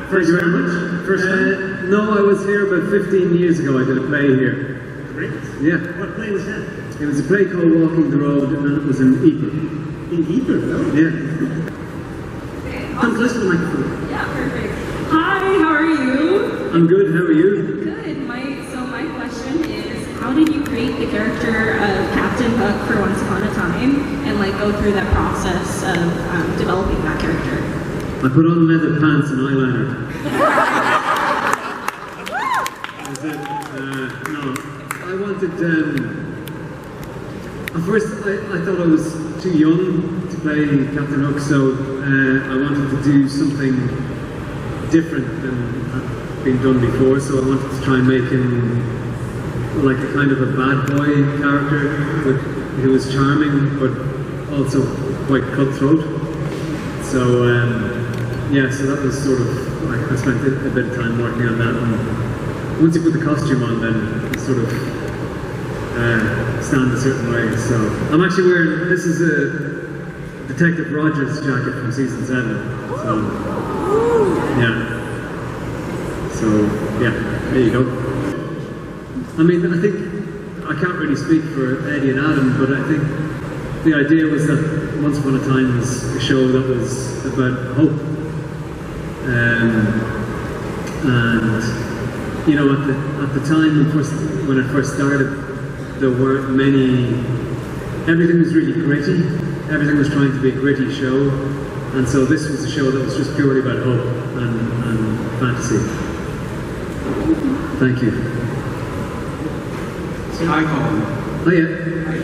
Thank you very much. First time? No, I was here about 15 years ago. I did a play here. Great. Yeah. What play was that? It was a play called Walking the Road, and it was in Ypres. In Ypres, no? Yeah. Come close to the microphone. Yeah, perfect. Hi, how are you? I'm good, how are you? Good. My question is, how did you create the character of Captain Hook for Once Upon a Time, and like go through that process of developing that character? I put on leather pants and eyeliner. No, I wanted, at first I thought I was too young to play Captain Hook, so I wanted to do something different than had been done before, so I wanted to try and make him like a kind of a bad boy character who was charming but also quite cutthroat. So yeah, so that was sort of like I spent a bit of time working on that, and once you put the costume on, then you sort of stand a certain way. So I'm actually wearing, this is a Detective Rogers jacket from season 7. So yeah. So yeah, there you go. I mean, I think I can't really speak for Eddie and Adam, but I think the idea was that Once Upon a Time was a show that was about hope. And you know, at the time when it first started, there weren't many. Everything was really gritty. Everything was trying to be a gritty show, and so this was a show that was just purely about hope and fantasy. Thank you. So hi, Colin. Oh yeah. Hi.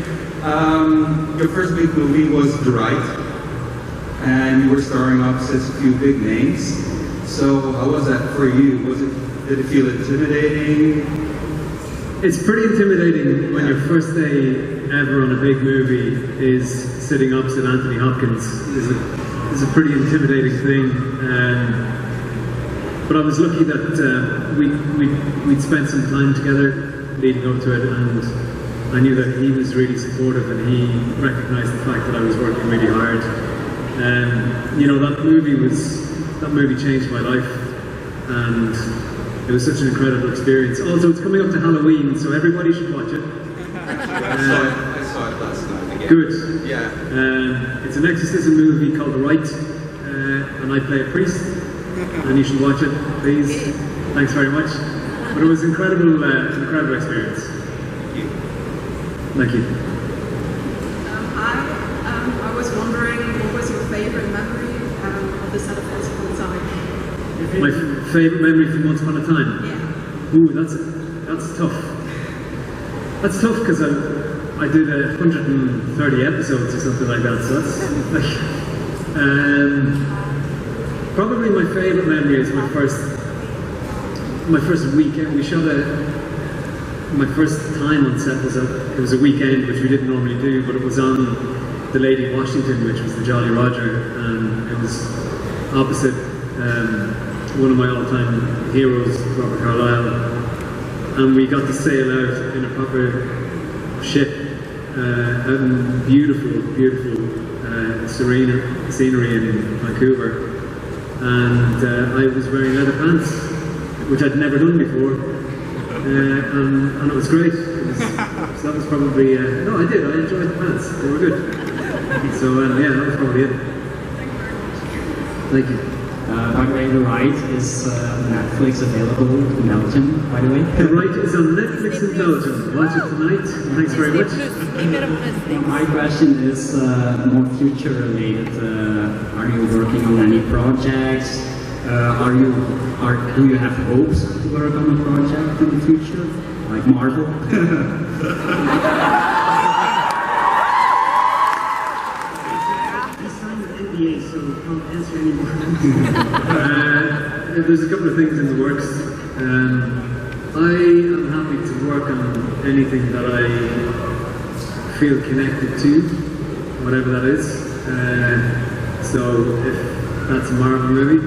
Your first big movie was The Right, and you were starring opposite a few big names. So how was that for you? Did it feel intimidating? It's pretty intimidating when your first day ever on a big movie is sitting opposite Anthony Hopkins. It's a pretty intimidating thing. But I was lucky that we'd spent some time together leading up to it, and I knew that he was really supportive and he recognised the fact that I was working really hard. You know, that movie changed my life, and it was such an incredible experience. Also, it's coming up to Halloween, so everybody should watch it. I saw it last night again. Good. Yeah. It's an exorcism movie called The Right, and I play a priest, and you should watch it, please. Thanks very much. But it was an incredible experience. Thank you. I was wondering, what was your favorite memory of the set of Once Upon a Time? My favourite memory from Once Upon a Time? Yeah. Ooh, that's tough. That's tough because I did 130 episodes or something like that, so that's like... probably my favourite memory is my first weekend. We shot my first time on set it was a weekend, which we didn't normally do, but it was on the Lady Washington, which was the Jolly Roger, and it was opposite one of my all-time heroes, Robert Carlyle, and we got to sail out in a proper ship out in beautiful scenery in Vancouver, and I was wearing leather pants, which I'd never done before, and it was great. So that was probably, no, I did, I enjoyed the pants, they were good. So yeah, that was probably it. Thank you. By the way, The Right is on Netflix, available in Belgium, by the way. The Right is on Netflix in Belgium. Watch it tonight. Thanks very much. My question is more future related. Are you working on any projects? Do you have hopes to work on a project in the future, like Marvel? So can't answer anymore. There's a couple of things in the works. I am happy to work on anything that I feel connected to, whatever that is. So if that's a Marvel movie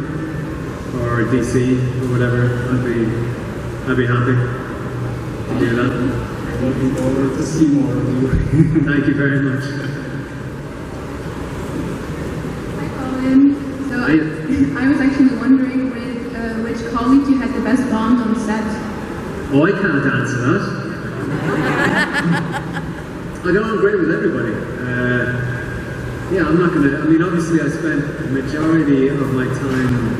or DC or whatever, I'd be happy to do that. I'm looking forward to see more of you. Thank you very much. Hi Colin. So I was actually wondering, with which colleague you had the best bond on set? Oh, I can't answer that. I got on great with everybody. Yeah, I'm not gonna. I mean, obviously, I spent the majority of my time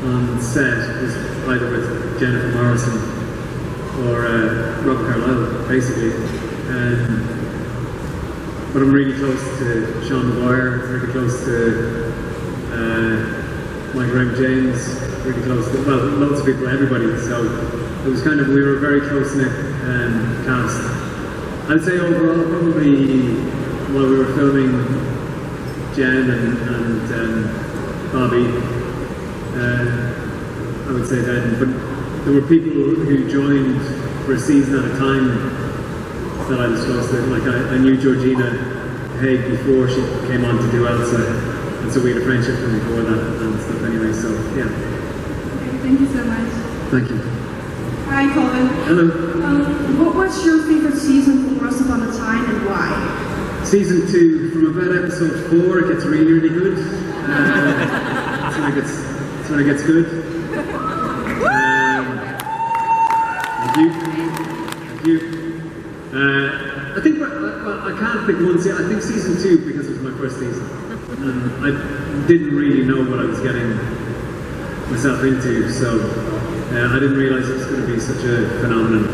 on set was either with Jennifer Morrison or Rob Carlyle, basically. But I'm really close to Sean McGuire, really close to Mike Graham James, really close to, well, loads of people, everybody. So it was kind of, we were a very close-knit cast. I'd say overall, probably while we were filming Jen and Bobby, I would say then, but there were people who joined for a season at a time that I was close to. Like I knew Georgina Haig before she came on to do Elsa, and so we had a friendship from before that and stuff anyway, so yeah. Okay, thank you so much. Thank you. Hi Colin. Hello. What was your favorite season from Once Upon a Time and why? Season 2, from about episode 4, it gets really, really good. That's when it gets good. Thank you. Thank you. I think, well, I can't pick one season. I think season 2 because it was my first season. I didn't really know what I was getting myself into, so I didn't realise it was going to be such a phenomenon.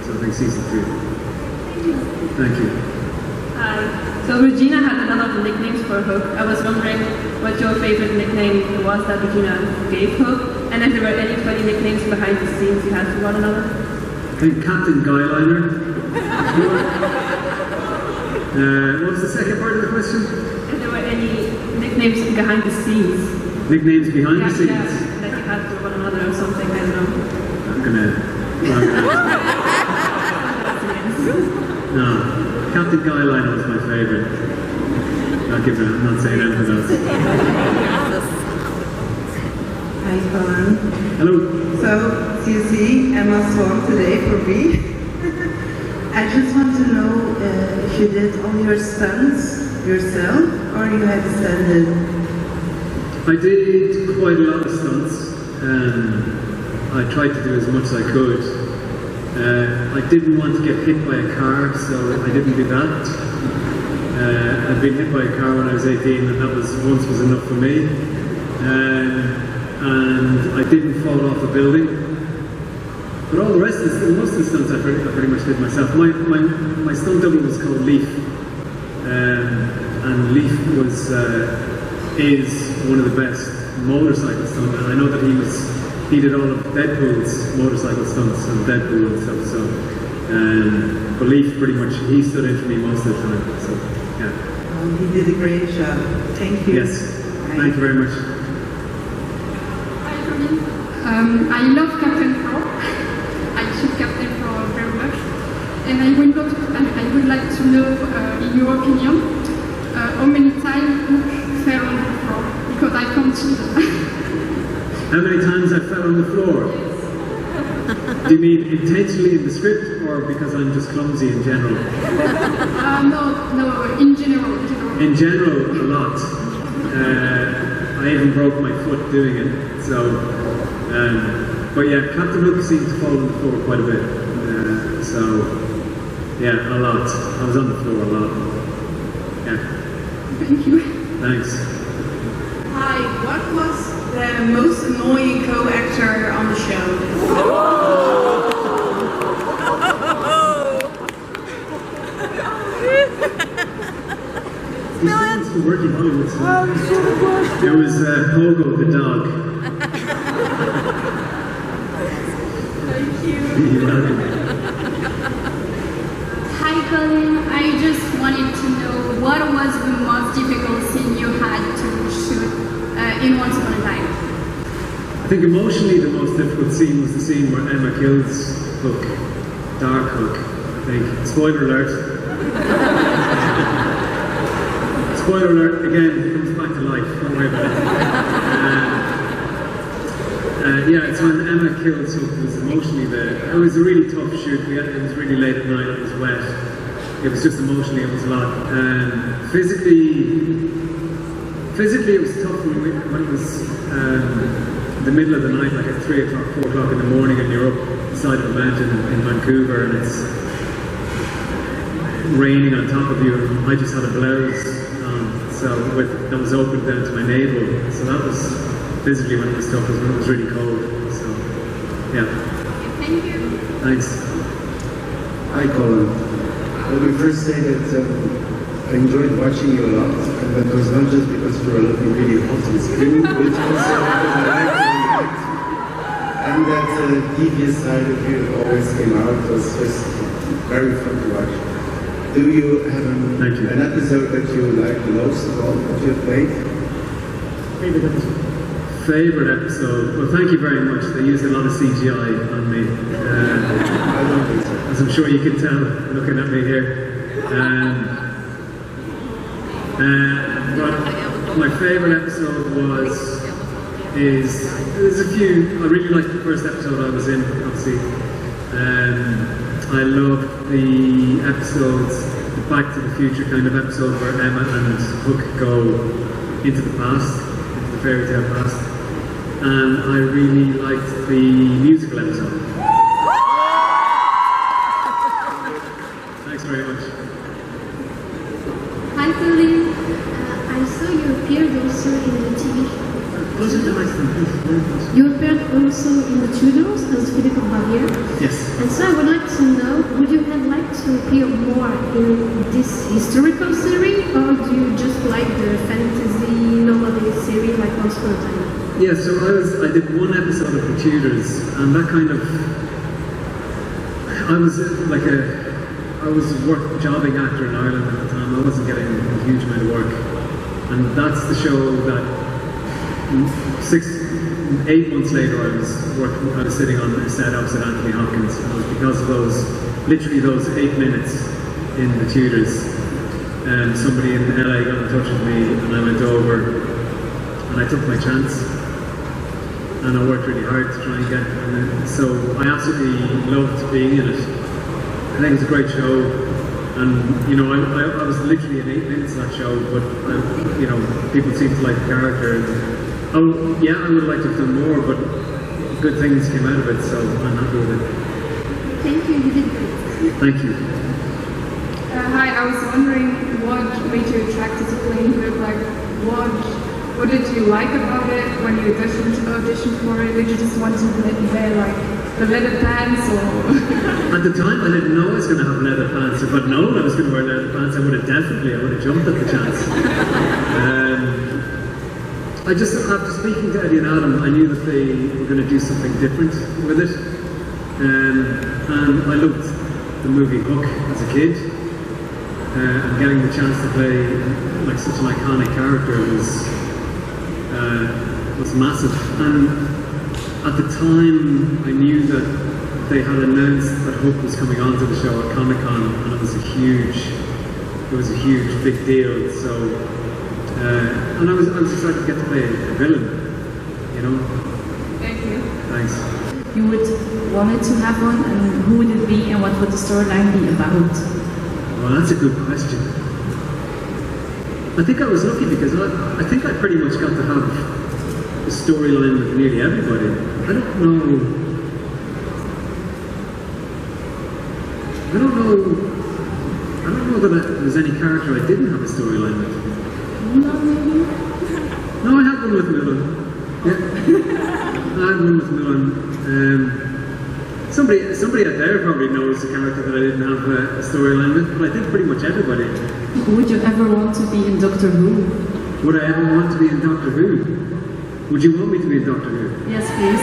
So I think season 2. Thank you. Hi. So Regina had a lot of nicknames for Hook. I was wondering what your favorite nickname was that Regina gave Hook, and if there were any funny nicknames behind the scenes you had for one another. I think Captain Guyliner. What was the second part of the question? If there were any nicknames behind the scenes. Nicknames behind the scenes? Yeah, that you had for one another or something, I don't know. No, Captain Guyliner was my favourite. I'm not saying anything else. Hi, Colin. Hello. So, you see Emma's song today for me. I just want to know if you did all your stunts yourself or you had stand-in? I did quite a lot of stunts. I tried to do as much as I could. I didn't want to get hit by a car, so I didn't do that. I'd been hit by a car when I was 18, and that was once was enough for me. And I didn't fall off a building. But all the rest of most of the stunts I pretty much did myself. My stunt double was called Leaf, and Leaf is one of the best motorcycle stunts. And I know that he did all of Deadpool's motorcycle stunts and Deadpool and stuff. So, but Leaf pretty much he stood in for me most of the time. So, yeah. He did a great job. Thank you. Yes. Thank you very much. I love Captain Pro. I choose Captain Pro very much. And I would like to know, in your opinion, how many times Hook fell on the floor? Because I can't see them. How many times I fell on the floor? Do you mean intentionally in the script or because I'm just clumsy in general? No, in general. In general, a lot. I even broke my foot doing it. So, but yeah, Captain Hook seemed to fall on the floor quite a bit. So, yeah, a lot. I was on the floor a lot. Yeah. Thank you. Thanks. Hi, what was the most annoying co-actor on the show? He's still working Hollywood. So. It was Pogo the dog. Thank you. Hi Colin, I just wanted to know what was the most difficult scene you had to shoot in Once Upon a Time? I think emotionally the most difficult scene was the scene where Emma kills Hook. Dark Hook, I think. Spoiler alert. Spoiler alert, again, he comes back to life, don't worry about it. Yeah, it's when Emma kills Hook, it was emotionally it was a really tough shoot. It was really late at night, it was wet. It was just emotionally, it was a lot. Physically it was tough when it was in the middle of the night, like at 3 o'clock, 4 o'clock in the morning, and you're up the side of a mountain in Vancouver, and it's raining on top of you, and I just had a blouse on, that was open down to my navel, so that was physically one of the stuff, when it was really cold, so yeah. Thank you. Thanks. Hi Colin. Let me first say that I enjoyed watching you a lot, and that was not just because you were looking really hot on screen, but also because I liked you. And that devious side of you always came out. It was just very fun to watch. Do you have an episode that you like the most of all that you have played? Favorite episode? Well, thank you very much. They used a lot of CGI on me. I don't think so. As I'm sure you can tell looking at me here. But my favorite episode there's a few. I really liked the first episode I was in, obviously. I loved the episodes, the Back to the Future kind of episode where Emma and Hook go into the past, into the fairy tale past. And I really liked the musical episode. Thanks very much. Hi Colin, I saw you appeared also in the TV show. You appeared also in the Tudors as Philip of Baviera. Yes. And so I would like to know, would you have liked to appear more in this historical series, or do you just like the fantasy novelist series like Once Upon a Time? Yeah, so I did one episode of the Tudors, and that kind of, I was a jobbing actor in Ireland at the time. I wasn't getting a huge amount of work, and that's the show that 8 months later I was sitting on a set opposite Anthony Hopkins, and it was because of literally those 8 minutes in the Tudors. Somebody in LA got in touch with me, and I went over, and I took my chance. And I worked really hard to try and get it. So I absolutely loved being in it. I think it was a great show. And, you know, I was literally in 8 minutes of that show, but, you know, people seemed to like the character. Oh, yeah, I would like to have done more, but good things came out of it, so I'm happy with it. Thank you, you did great. Thank you. Hi, I was wondering what made you attracted to playing Hook? Like, what did you like about it when you auditioned for it? Did you just want to wear like the leather pants, or? At the time, I didn't know I was going to have leather pants. If I'd known I was going to wear leather pants, I would have jumped at the chance. After speaking to Eddie and Adam, I knew that they were going to do something different with it. And I loved the movie Hook as a kid. And getting the chance to play like such an iconic character was massive. And at the time, I knew that they had announced that Hook was coming onto the show at Comic-Con, and it was a huge big deal. So, and I was excited to get to play a villain, you know. Thank you. Thanks. You would wanted to have one, and who would it be, and what would the storyline be about? Well, that's a good question. I think I was lucky because I think I pretty much got to have a storyline with nearly everybody. I don't know that there was any character I didn't have a storyline with. No, maybe? No, I had one with Millen. Yeah. I had one with Millen. Somebody out there probably knows a character that I didn't have a storyline with, but I think pretty much everybody. Would you ever want to be in Doctor Who? Would I ever want to be in Doctor Who? Would you want me to be in Doctor Who? Yes, please.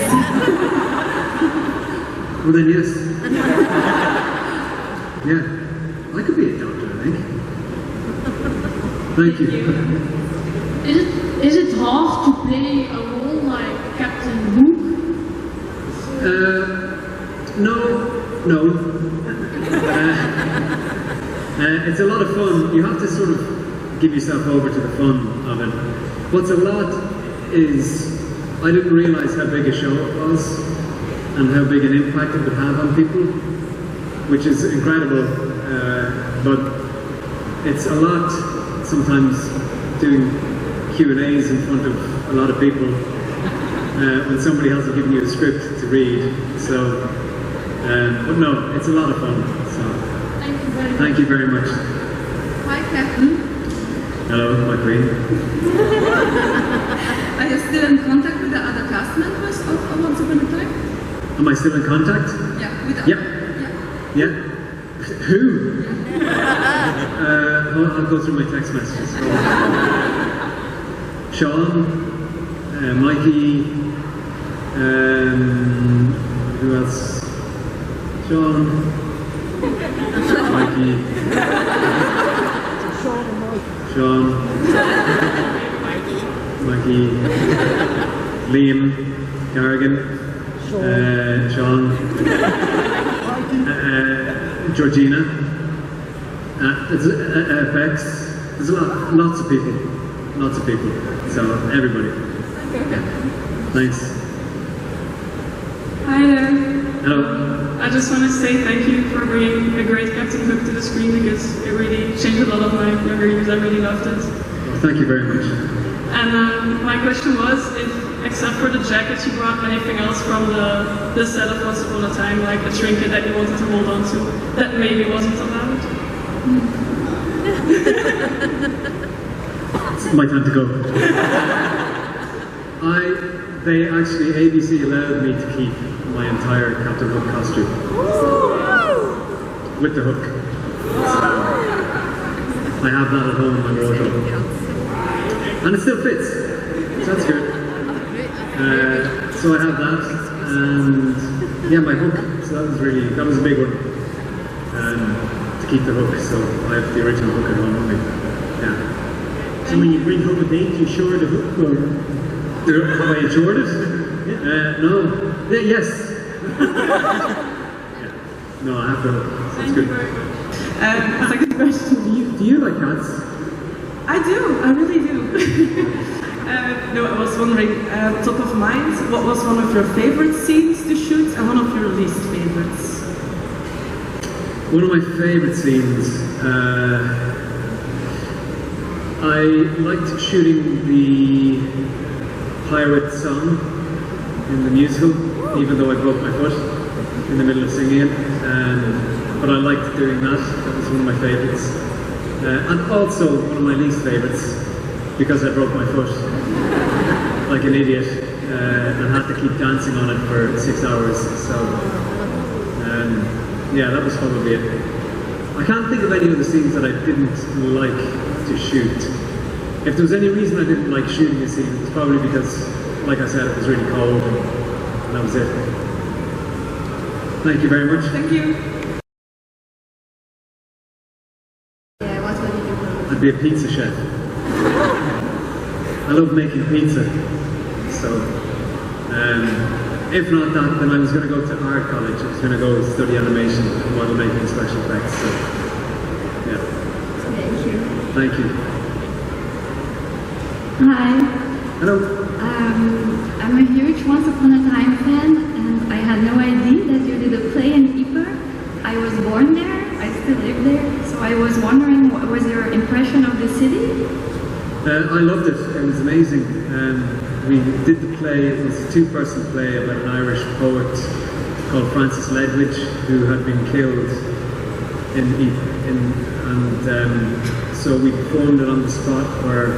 Well then, yes. Yeah, I could be a doctor, I think. Thank you. Is it hard to play a role like Captain Hook? No. It's a lot of fun. You have to sort of give yourself over to the fun of it. What's a lot is, I didn't realise how big a show it was and how big an impact it would have on people, which is incredible. But it's a lot sometimes doing Q&As in front of a lot of people. when somebody hasn't given you a script to read. So, but no, it's a lot of fun. So, thank you very much. Hi, Captain. Hello, my queen. Are you still in contact with the other cast members of Once Upon a Time? Am I still in contact? Yeah, with the Yeah. Who? I'll go through my text messages. Sean, Mikey, who else? Sean, Mikey, Sean, Mikey, Liam, Garrigan, Sean, Georgina, Bex. There's lots of people, so everybody. Yeah. Thanks. Hi there. Hello. I just want to say thank you for bringing a great Captain Hook to the screen because it really changed a lot of my younger years. I really loved it. Well, thank you very much. And my question was, if except for the jacket, you brought anything else from the set of Once Upon a Time, like a trinket that you wanted to hold on to, that maybe wasn't allowed? It's my time to go. ABC allowed me to keep my entire Captain Hook costume. With the hook. So, I have that at home in my wardrobe. And it still fits. So that's good. So I have that, and yeah, my hook. So that was a big one. To keep the hook, so I have the original hook at home with me. Yeah. So when you bring home a date, you shore the hook, or? Have I insured it? No. Yes. Yeah. No, I have the hook. So it's good. Second question. Do you like cats? I do, I really do. No, I was wondering, top of mind, what was one of your favorite scenes to shoot and one of your least favorites? One of my favorite scenes, I liked shooting the pirate song in the musical, even though I broke my foot in the middle of singing it. But I liked doing that. That was one of my favorites. And also one of my least favorites, because I broke my foot like an idiot and had to keep dancing on it for 6 hours. So yeah, that was probably it. I can't think of any other scenes that I didn't like to shoot. If there was any reason I didn't like shooting a scene, it was probably because, like I said, it was really cold, and that was it. Thank you very much. Thank you. Yeah, what would you do? I'd be a pizza chef. I love making pizza. So, if not that, then I was going to go to art college. I was going to go study animation and model making and special effects. So, yeah. Thank you. Thank you. Hi. Hello. I'm a huge Once Upon a Time fan, and I had no idea that you did a play in Ypres. I was born there. I still live there. So I was wondering, what was your impression of the city? I loved it. It was amazing. We did the play. It was a two-person play about an Irish poet called Francis Ledwidge, who had been killed so we performed it on the spot where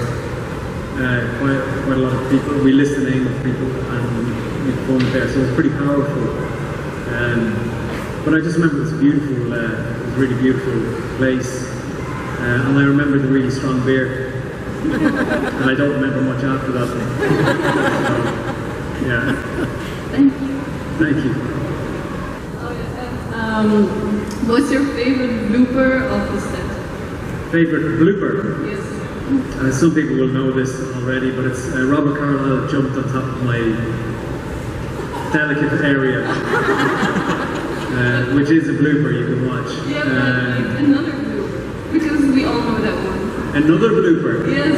quite a lot of people. We list the name of people and we performed it there. So it was pretty powerful. But I just remember it was beautiful. It was a really beautiful place, and I remember the really strong beer. And I don't remember much after that. So, yeah. Thank you. Thank you. What's your favorite blooper of the set? Favorite blooper? Yes. Some people will know this already, but it's Robert Carlyle jumped on top of my delicate area, which is a blooper you can watch. Yeah, but like another blooper, because we all know that one. Another blooper? Yes.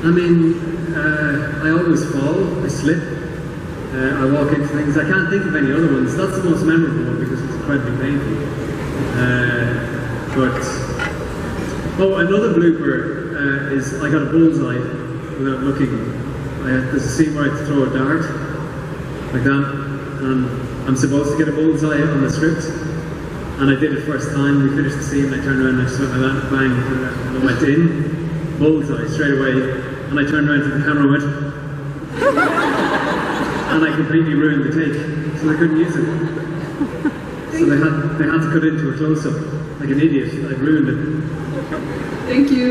I mean, I always fall, I slip, I walk into things. I can't think of any other ones. That's the most memorable one because it's incredibly painful. Oh, another blooper is I got a bullseye without looking. I there's a scene where I have to throw a dart, like that, and I'm supposed to get a bullseye on the script, and I did it first time. We finished the scene, I turned around and I just went like that, bang, and I went in, bullseye straight away, and I turned around to the camera and went, and I completely ruined the take, so I couldn't use it. So they had to cut into a close-up, like an idiot. I ruined it. Thank you.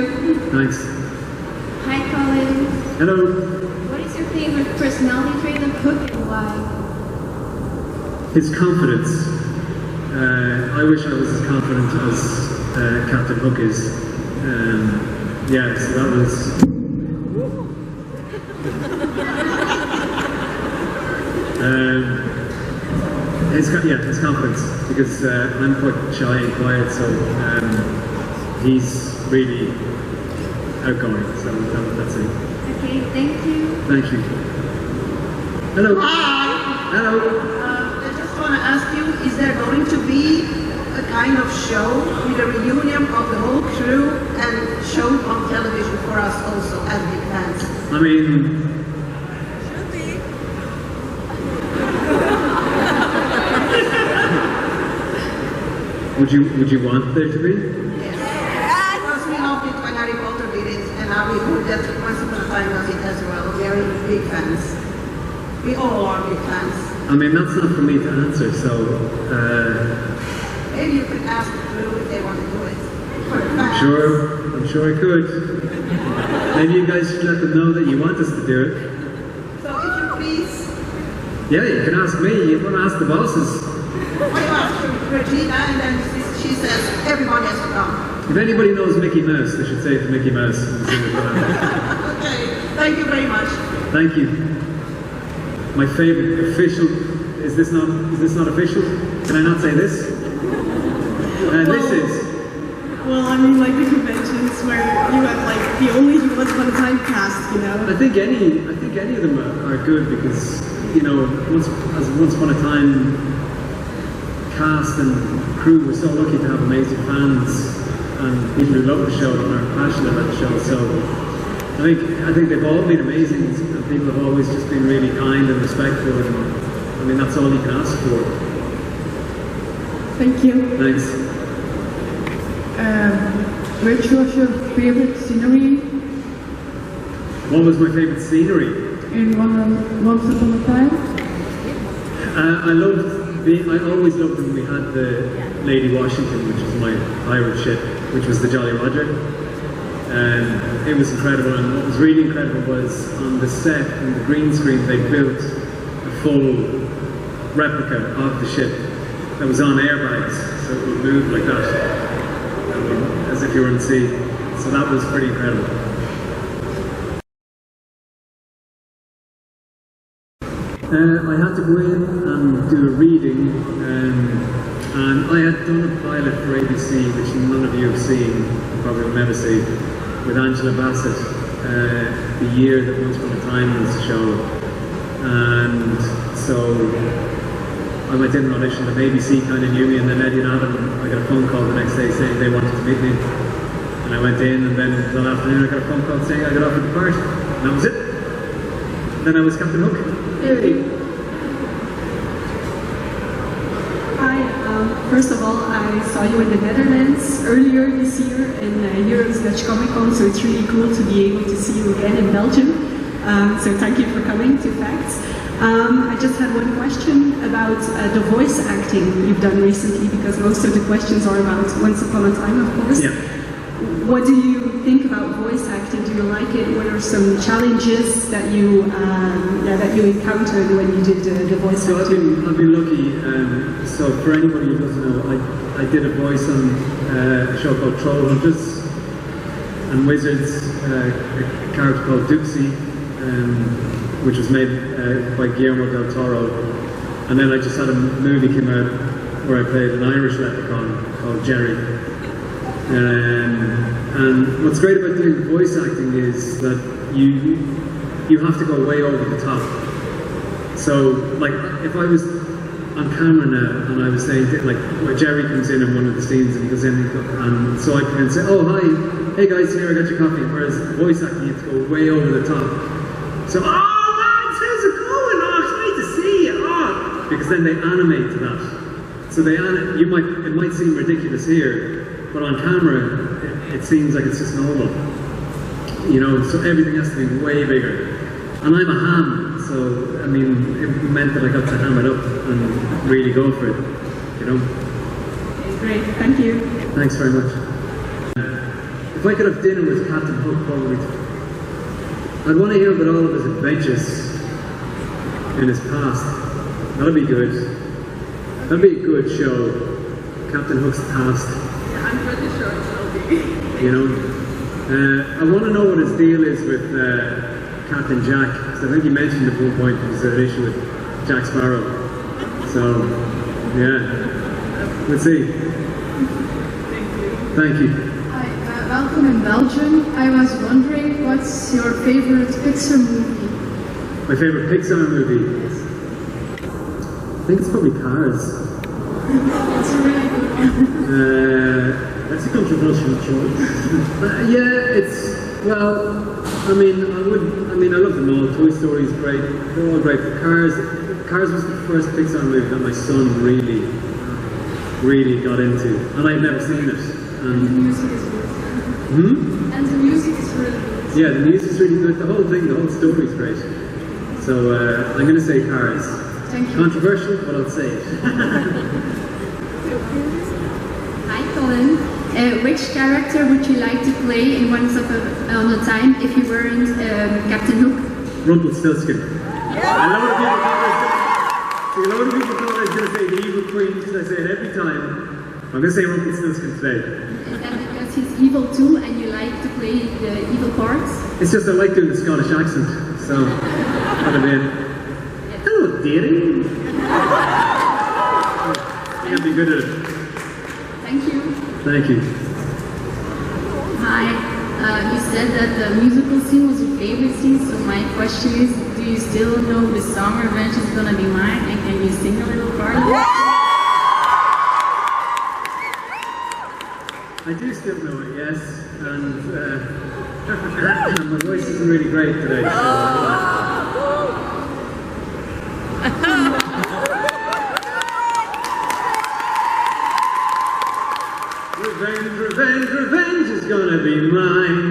Thanks. Hi, Colin. Hello. What is your favorite personality trait of Hook and why? His confidence. I wish I was as confident as Captain Hook is. Yeah, so that was... his confidence, because I'm quite shy and quiet, so he's really outgoing, so that's it. Okay, thank you. Thank you. Hello. Hi. Hello. I just want to ask you, is there going to be a kind of show with a reunion of the whole crew and shown on television for us also as big fans? I mean... Would you want there to be? Yes. Because we loved it when Harry Potter did it, and now we hope that Once Upon a Time does it as well. Very big fans. We all are big fans. I mean, that's not for me to answer, so... Maybe you could ask the crew if they want to do it. I'm sure I could. Maybe you guys should let them know that you want us to do it. So if you please... Yeah, you can ask me. You want to ask the bosses. What do you ask Regina, and then she says everyone has to come. If anybody knows Mickey Mouse, they should say it to Mickey Mouse. Okay, thank you very much. Thank you. My favorite official... Is this not official? Can I not say this? This is... Well, I mean, like the conventions where you have like the only Once Upon a Time cast, you know. I think any of them are good because, you know, Once Upon a Time cast and crew were so lucky to have amazing fans and people who love the show and are passionate about the show. So I think they've all been amazing, and people have always just been really kind and respectful, and I mean that's all you can ask for. Thank you. Thanks. Which was your favorite scenery? What was my favorite scenery? In Once Upon a Time? I always loved when we had the Lady Washington, which was my pirate ship, which was the Jolly Roger. It was incredible, and what was really incredible was on the set, on the green screen, they built a full replica of the ship that was on airbags, so it would move like that, as if you were on sea. So that was pretty incredible. I had to go in and do a reading, and I had done a pilot for ABC, which none of you have seen, and probably will never see, with Angela Bassett, the year that Once Upon a Time was the show. And so I went in and auditioned, and ABC kind of knew me, and then Eddie and Adam, I got a phone call the next day saying they wanted to meet me. And I went in, and then that afternoon I got a phone call saying I got offered the part, and that was it. Then I was Captain Hook. Yay. Hi, first of all, I saw you in the Netherlands earlier this year in Europe's Dutch Comic Con, so it's really cool to be able to see you again in Belgium. So thank you for coming to Facts. I just had one question about the voice acting you've done recently, because most of the questions are about Once Upon a Time, of course. Yeah. What do you think about voice acting? Do you like it? What are some challenges that you encountered when you did the voice acting? I've been lucky. So for anybody who doesn't know, I did a voice on a show called Troll Hunters and Wizards, a character called Dupsy, which was made by Guillermo del Toro. And then I just had a movie come out where I played an Irish leprechaun called Jerry. And what's great about doing voice acting is that you have to go way over the top. So, like, if I was on camera now and I was saying, like, where Jerry comes in one of the scenes and he goes in and so I can and say, oh hi, hey guys, here I got your coffee. Whereas voice acting, you have to go way over the top. So, oh lads, how's it going? Oh, it's great to see you. Oh, because then they animate to that. So it might seem ridiculous here, but on camera, it seems like it's just normal. You know, so everything has to be way bigger. And I'm a ham, so I mean, it meant that I got to ham it up and really go for it. You know. Great, thank you. Thanks very much. If I could have dinner with Captain Hook, probably, I'd want to hear about all of his adventures in his past. That'd be good. That'd be a good show. Captain Hook's past. Yeah, I'm pretty sure it will be. You know, I want to know what his deal is with Captain Jack, because I think he mentioned at one point there was an issue with Jack Sparrow. So, yeah, let's see. Thank you. Hi, welcome in Belgium. I was wondering, what's your favorite Pixar movie? My favorite Pixar movie? Yes. I think it's probably Cars. It's a really good one. That's a controversial choice. Yeah, it's, well, I love them all. Toy Story is great. They're all great. Cars was the first Pixar movie that my son really got into. And I've never seen it. And the music is good. And the music is really good. Yeah, the music's really good. The whole thing, the whole story is great. So I'm going to say Cars. Thank you. Controversial, but I'll say it. Hi Colin. Which character would you like to play in Once Upon a Time if you weren't Captain Hook? Rumpelstiltskin. A lot of people thought I was going to say the evil queen because I say it every time. I'm going to say Rumpelstiltskin today. Is that because he's evil too and you like to play the evil parts? It's just I like doing the Scottish accent, so that'd be it. Hello, dearie. I'll be good at it. Thank you. Thank you. Hi. You said that the musical scene was your favorite scene, so my question is, do you still know the song Revenge is Gonna Be Mine, and can you sing a little part of it? I do still know it, yes, and my voice isn't really great today. So, Revenge, revenge, revenge is gonna be mine.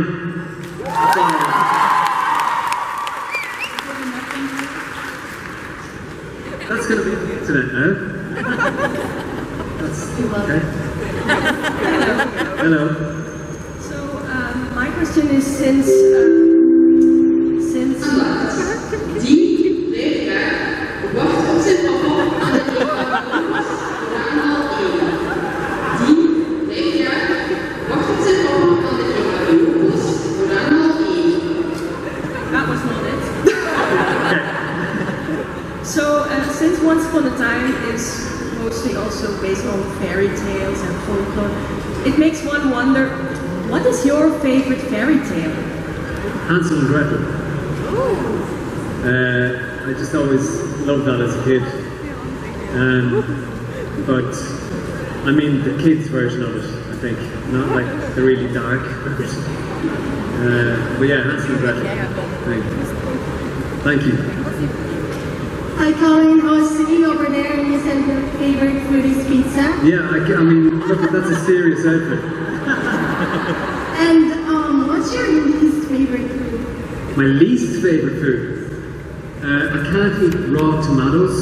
That's gonna be the internet now. That's okay. Hello. So my question is, since that was not it. So since Once Upon a Time is mostly also based on fairy tales and folklore, it makes one wonder, what is your favorite fairy tale? Hansel and Gretel. I just always loved that as a kid. But I mean the kids' version of it, I think, not like the really dark version. But yeah, Hansel and Gretel. Thank you. Hi Colin, I was sitting over there and you said your favorite food is pizza. Yeah, I mean, look, that's a serious outfit. And what's your least favorite food? My least favorite food? I can't eat raw tomatoes.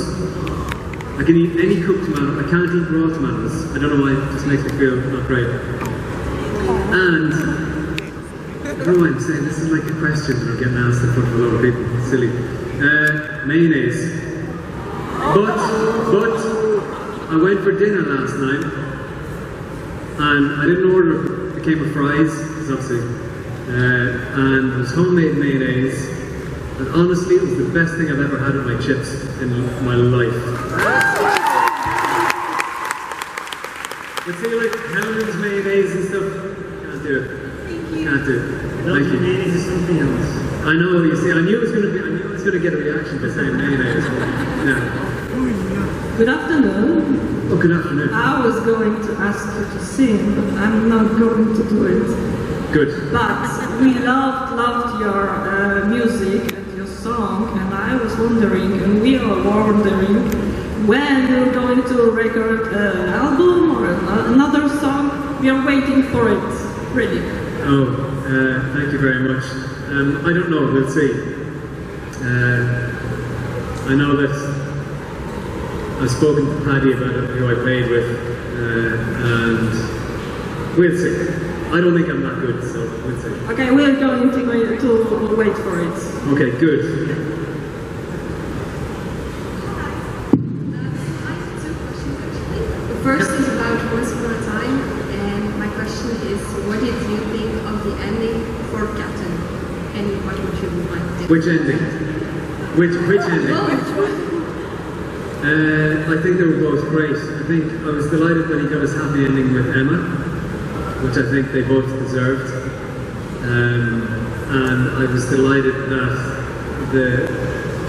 I can eat any cooked tomato. I can't eat raw tomatoes. I don't know why, it just makes me feel not great. And I don't know why I'm saying this is like a question that I'm getting asked in front of a lot of people. It's silly. Mayonnaise. But I went for dinner last night and I didn't order a cake of fries, because obviously, and it was homemade mayonnaise, and honestly it was the best thing I've ever had with my chips in my life. But see, like Hellman's mayonnaise and stuff, can't do it. Can't do it. Thank you. Mayonnaise is something else. I know, you see, I knew it was going to get a reaction by saying mayonnaise. Yeah. Good afternoon. Oh, good afternoon. I was going to ask you to sing, but I'm not going to do it. Good. But we loved your music and your song, and I was wondering, and we are wondering, when you're going to record an album or another song. We are waiting for it, really. Oh, thank you very much. I don't know, we'll see. I know that I've spoken to Paddy about it, who I played with, and we'll see. I don't think I'm that good, so we'll see. Okay, we're going to wait for it. Okay, good. The first is about Once Upon a Time, and my question is, what did you think of the ending for Captain? And what would you like to do? Which ending? Which ending? I think they were both great. I think I was delighted that he got his happy ending with Emma, which I think they both deserved. And I was delighted that the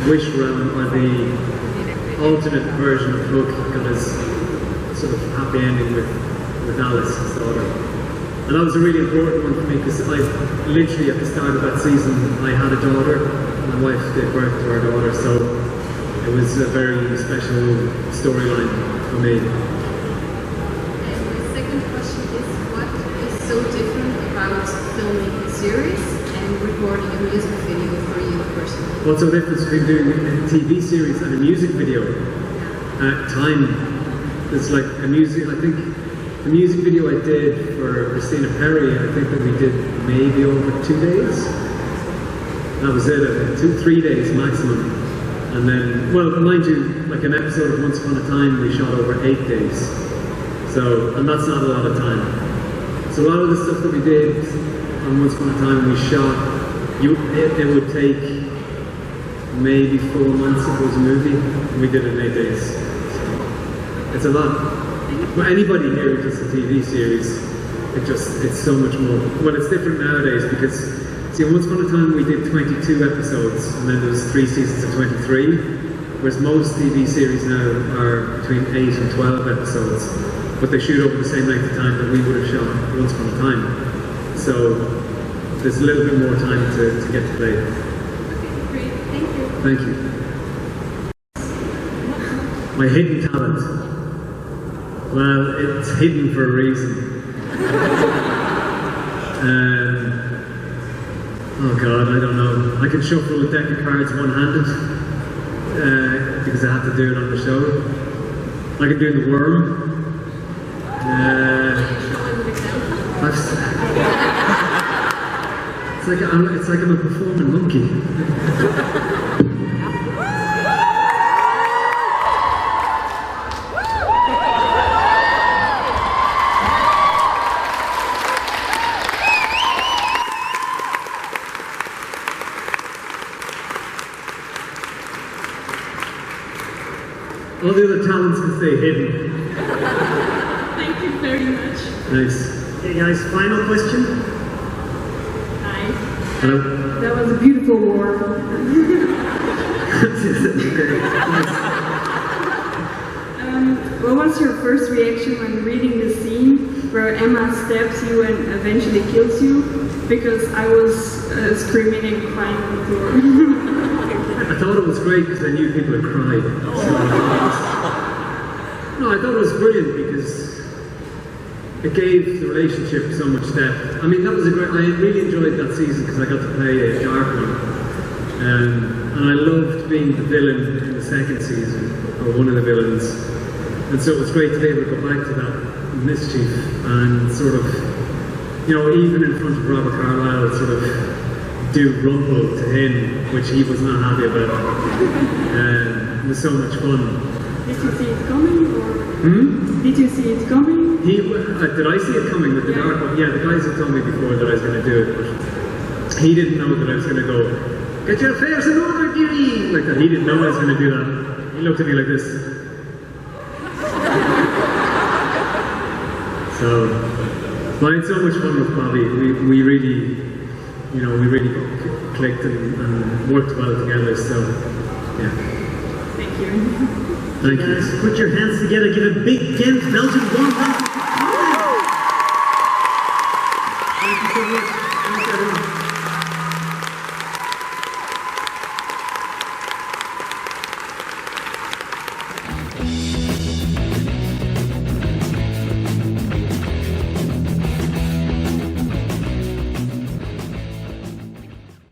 wish round, or the alternate version of Hook, got his sort of happy ending with Alice, his daughter. And that was a really important one for me, because I literally at the start of that season I had a daughter. My wife gave birth to our daughter, so it was a very special storyline for me. And my second question is, what is so different about filming a series and recording a music video for you personally? What's the difference between doing a TV series and a music video? Time. It's like a music, I think the music video I did for Christina Perry, I think that we did maybe over 2 days. That was it, 2-3 days maximum. And then, well, mind you, like an episode of Once Upon a Time, we shot over 8 days. So, and that's not a lot of time. So a lot of the stuff that we did on Once Upon a Time, we shot, it would take maybe 4 months if it was a movie, and we did it in 8 days. So, it's a lot. But anybody here who does a TV series, it's so much more. Well, it's different nowadays because, see, Once Upon a Time we did 22 episodes, and then there was 3 seasons of 23, whereas most TV series now are between 8 and 12 episodes, but they shoot over the same length of time that we would have shot Once Upon a Time. So there's a little bit more time to get to play. Okay, great. Thank you. Thank you. My hidden talent. Well, it's hidden for a reason. Oh God, I don't know. I can shuffle a deck of cards one-handed because I have to do it on the show. I can do the worm. It's like I'm a performing monkey. All the other talents can stay hidden. Thank you very much. Nice. Okay guys, final question. Hi. Hello? That was a beautiful war. What was your first reaction when reading the scene where Emma stabs you and eventually kills you? Because I was screaming and crying on the floor. I thought it was great because I knew people would cry. No, I thought it was brilliant because it gave the relationship so much depth. I mean, that was I really enjoyed that season because I got to play a dark one. And I loved being the villain in the second season, or one of the villains. And so it was great to be able to go back to that mischief and sort of, even in front of Robert Carlyle, sort of do Rumble to him, which he was not happy about. It was so much fun. Did you see it coming? Or Did you see it coming? Did I see it coming with the dark one? Yeah, the guys had told me before that I was going to do it, but he didn't know that I was going to go, "Get your affairs in order, dearie!" Like that. He didn't know I was going to do that. He looked at me like this. So, but I had so much fun with Bobby. We really, we really clicked and worked well together. So, yeah. Thank you. Thank you. Guys, put your hands together. Give a big Ghent Belgium warm up.